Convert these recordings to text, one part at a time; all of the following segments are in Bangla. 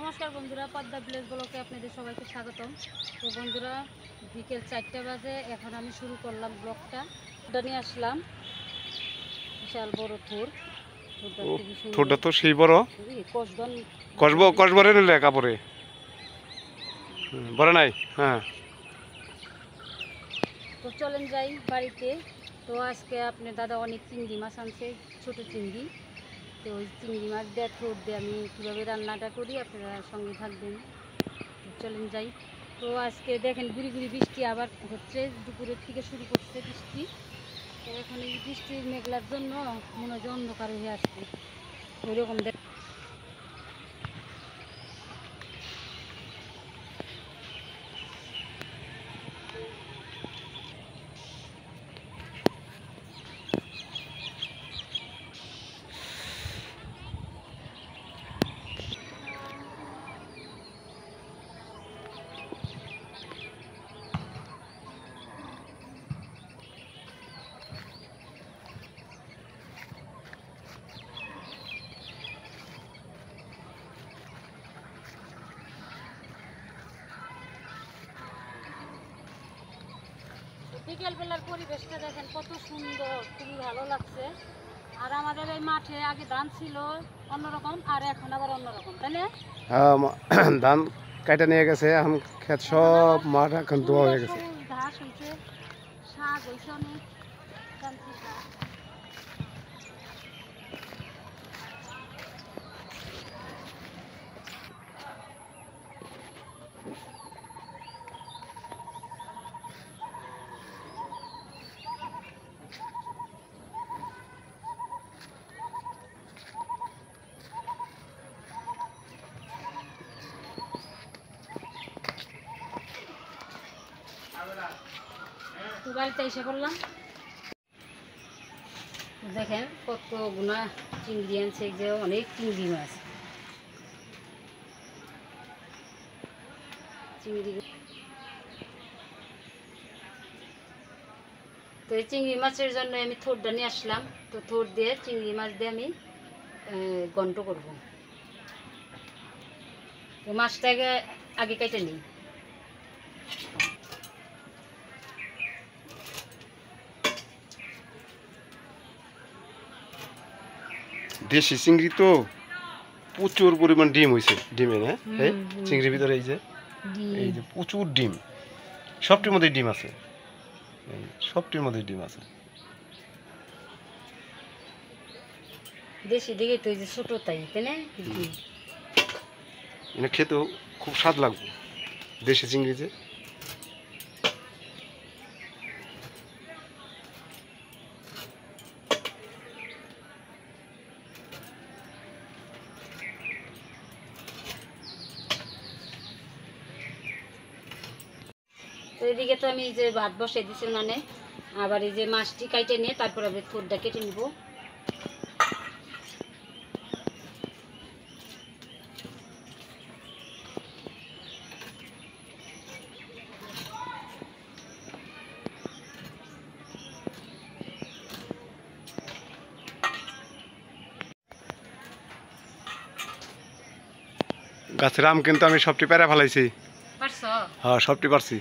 নমস্কার বন্ধুরা, পদ্মা ভিলেজ ব্লকে আপনাদের সবাইকে স্বাগতম। তো বন্ধুরা, বিকেল 4টা বাজে, এখন আমি শুরু করলাম ব্লগটা। নিয়ে আসলাম বিশাল বড় থোর। থোরটা তো সেই বড় কসবরে নিলে কাপড়ে বড় নাই। হ্যাঁ, তো চলেন যাই বাড়িতে। তো আজকে আপনার দাদা অনেক চিংড়ি মাছ আনছে, ছোট চিংড়ি। তো ওই চিংড়ি মাছ দিয়ে থোর দিয়ে আমি কীভাবে রান্নাটা করি আপনারা সঙ্গে থাকবেন। তো চলেন যাই। তো আজকে দেখেন গুড়ি গুড়ি বৃষ্টি আবার হচ্ছে, দুপুরের থেকে শুরু করছে বৃষ্টি। তো এখন এই বৃষ্টির মেঘলার জন্য মনে হয় অন্ধকার হয়ে আসছে, ওইরকম দেখ। বিকেলবেলার পরিবেশটা দেখেন কত সুন্দর, খুবই ভালো লাগছে। আর আমাদের এই মাঠে আগে ধান ছিল অন্যরকম, আর এখন আবার অন্যরকম, তাই না? ধান কাটা নিয়ে গেছে, এখন ক্ষেত সব মাঠ এখন ধোয়া হয়ে গেছে। ঘাস হয়েছে, শাক হয়েছে অনেক, শান্তি শাক। তো বাড়িতে এসে করলাম, দেখেন কত গুণা চিংড়ি আনছে, যে অনেক চিংড়ি মাছ। চিংড়ি তো এই চিংড়ি মাছের জন্য আমি থোরটা নিয়ে আসলাম। তো থোর দিয়ে চিংড়ি মাছ দিয়ে আমি ঘন্ট করব। তো মাছটাকে আগে কেটে নিই। দেশি চিংড়ি তো প্রচুর পরিমাণ ডিম হয়েছে, ডিমে না চিংড়ির ভিতরে এই যে প্রচুর ডিম, সবটির মধ্যে ডিম আছে, সবটির মধ্যে ডিম আছে। দেশি দিকে তো এই যে ছোট, তাই না? এটা খেতেও খুব স্বাদ লাগবে, দেশি চিংড়ি যে। তো এদিকে তো আমি এই যে ভাত বসাই দিচ্ছি, মানে আবার এই যে মাছটি কাটে নিয়ে তারপর আমি থোরটা কেটে নিব। গাছের আম কিন্তু আমি সবটি পেরে ফেলাইছি। হ্যাঁ, সবটি পারছি,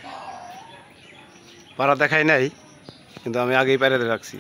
পারা দেখাই নাই, কিন্তু আমি আগেই পেরে রাখছি।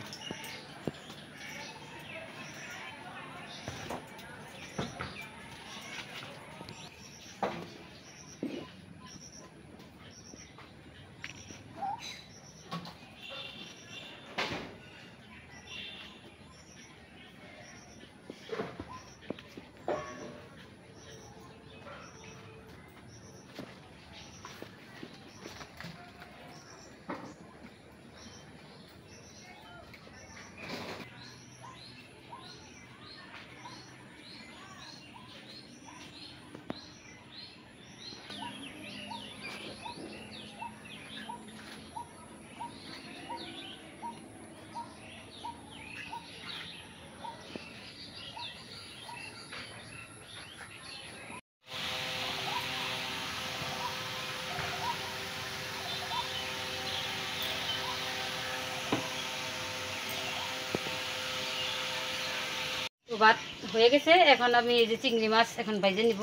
তো ভাত হয়ে গেছে, এখন আমি এই যে চিংড়ি মাছ এখন ভাজে নিব।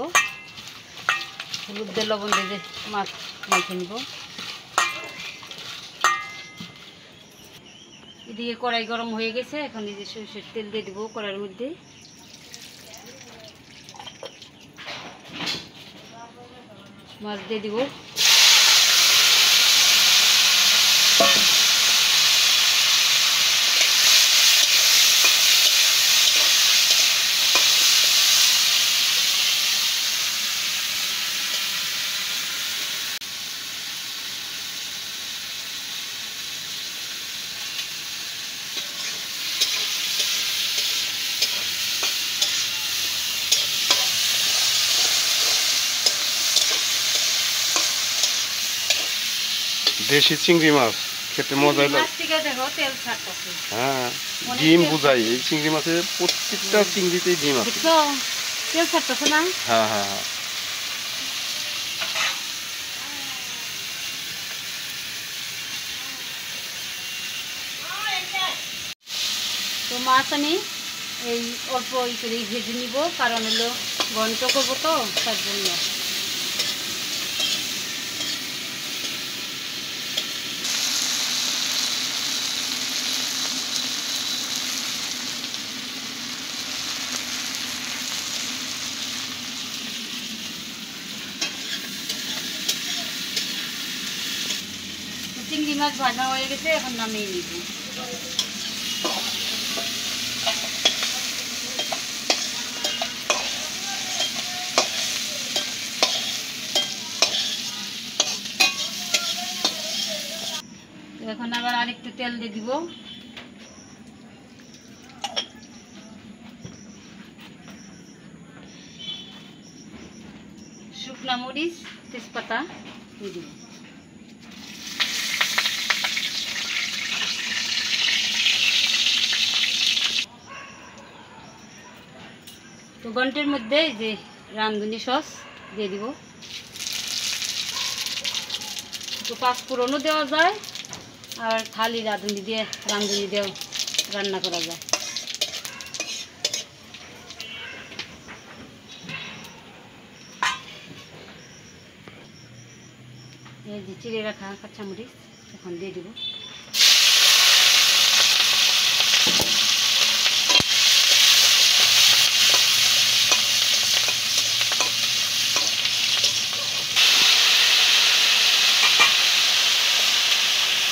হলুদ দিয়ে লবণ দিয়ে মাছ মাখে নিব। এদিকে কড়াই গরম হয়ে গেছে, এখন এই যে সরষের তেল দিয়ে দিব কড়াইয়ের মধ্যে। মাছ দিয়ে দিব। দেশি চিংড়ি মাছ খেতে মজা লাগে। মাছ থেকে দেখো তেল ছাড়তেছে। হ্যাঁ, অনেক ডিম তেল বুঝাই এই চিংড়ি মাছের প্রত্যেকটা চিংড়িতেই ডিম আছে। দেখছো তেল ছাড়তেছে না? হ্যাঁ হ্যাঁ হ্যাঁ। তো মাছ আমি এই অল্প ই করে ভেজে নিব, কারণ হলো ঘন্ট করবো তো তার জন্য। চিংড়ি মাছ ভাজা হয়ে গেছে, এখন নামিয়ে নিব। এখন আবার আরেকটু তেল দিয়ে দিব। শুকনা মরিচ, তেজপাতা দিয়ে দিব। তো ঘন্টের মধ্যে এই যে রাঁধুনি সস দিয়ে দিব। তো পাঁচফোড়নও দেওয়া যায়, আর খালি রাঁধুনি দিয়ে রাঁধুনি দিয়েও রান্না করা যায়। এই যে চিড়ে রাখা কাঁচামরিচ এখন দিয়ে দিব।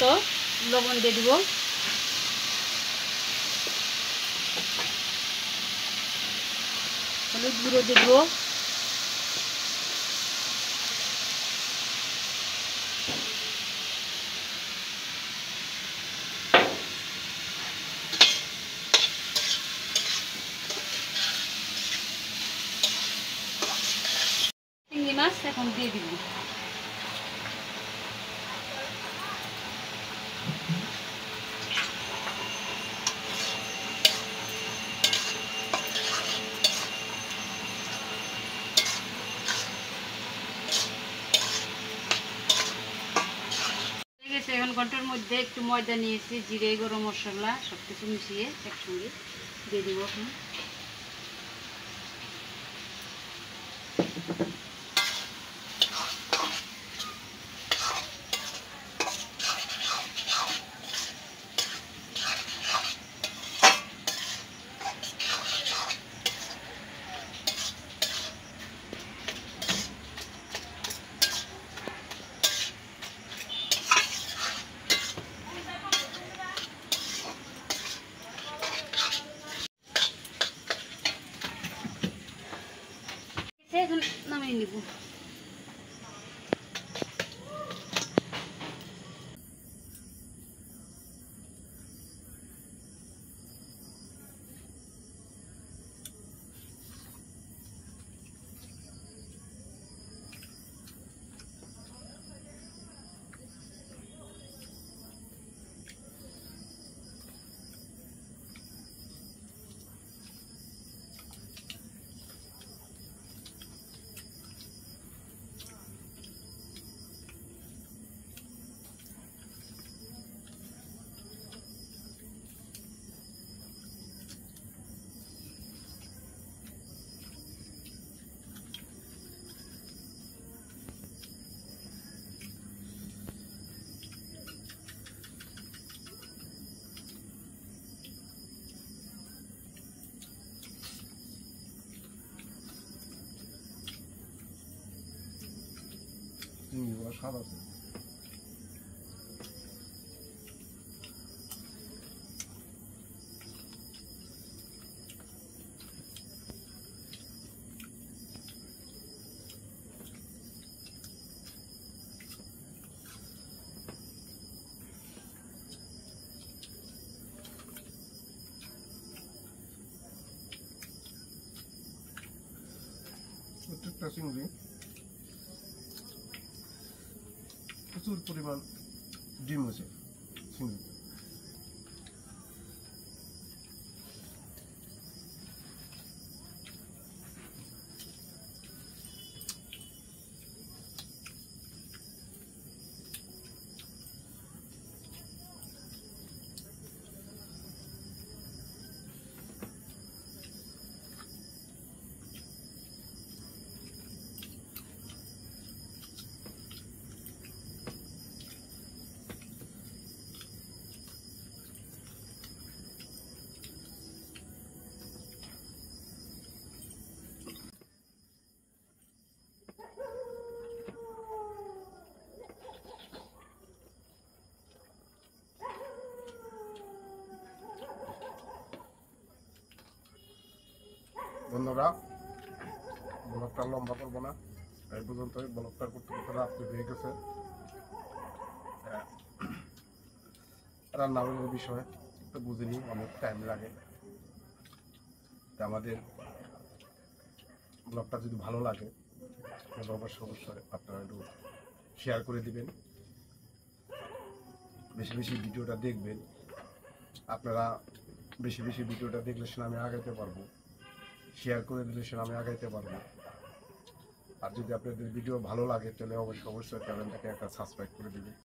তো লবণ দিয়ে দিব। হলুদ গুঁড়ো দিয়ে দিব। চিংড়ি মাছ এখন দিয়ে দিব। এখন ঘন্টার মধ্যে একটু ময়দা নিয়েছি, জিরে, গরম মশলা সব কিছু মিশিয়ে একসঙ্গে দিয়ে দিব। এখন নামিয়ে নিব। স্বাদ আছে। প্রত্যেকটা চিংড়ি প্রচুর পরিমাণ ডিম হয়েছে চিংড়ি। বন্ধুরা, ব্লগটা লম্বা করবো না, এই পর্যন্তই। ব্লগটা করতে করতে রাত্রি হয়ে গেছে। রান্নাবান্নার বিষয় একটু বুঝিনি, অনেক টাইম লাগে। তা আমাদের ব্লগটা যদি ভালো লাগে তাহলে অবশ্যই আপনারা একটু শেয়ার করে দিবেন, বেশি বেশি ভিডিওটা দেখবেন। আপনারা বেশি বেশি ভিডিওটা দেখলে সেটা আমি আগাইতে পারবো, শেয়ার করে দিলে সেটা আমি আগাইতে পারবো। আর যদি আপনাদের ভিডিও ভালো লাগে তাহলে অবশ্যই চ্যানেলটাকে একটা সাবস্ক্রাইব করে দিবেন।